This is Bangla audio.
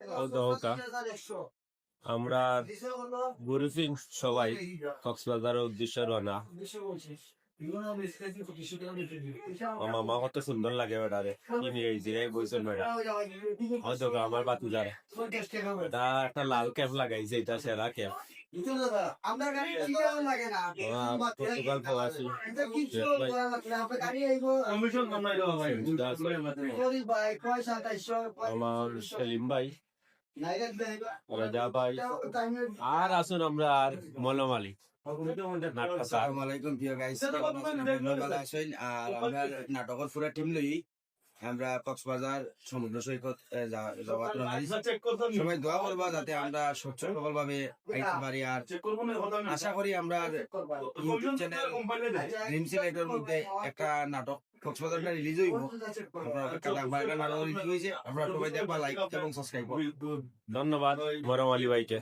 ও দহকা আমরা ঘুরেছি সবাই কক্সবাজারের উদ্দেশ্যে রওনা। আমার মামা কত সুন্দর লাগে বেটারে কিনে এই জায়গায় বইছেন বেটা হয়তো আমার বাতি যারে তা একটা লাল ক্যাপ লাগাইছে এটা সেরা ক্যাপ পর্তুগাল প্রবাসী আমার সেলিম ভাই রাজা ভাই আর আসুন আমরা আর মলম আলী আসসালামু আলাইকুম প্রিয় গাইস, ভালো আছেন? আর আমরা নাটকের পুরা টিম লই আমরা কক্সবাজার সমুদ্র সৈকত যাওয়ার সবাই দোয়া করবা যাতে আমরা সচ্ছল ভাবে আইতে পারি। আর আশা করি আমরা ইউটিউব চ্যানেল ড্রিম সিলেটের মধ্যে একটা নাটক কক্সবাজারটা রিলিজ হইব। আপনারা নাটক রিলিজ হয়েছে, আপনারা সবাই দেখবা, লাইক এবং সাবস্ক্রাইব করুন। ধন্যবাদ মরম আলী ভাইকে।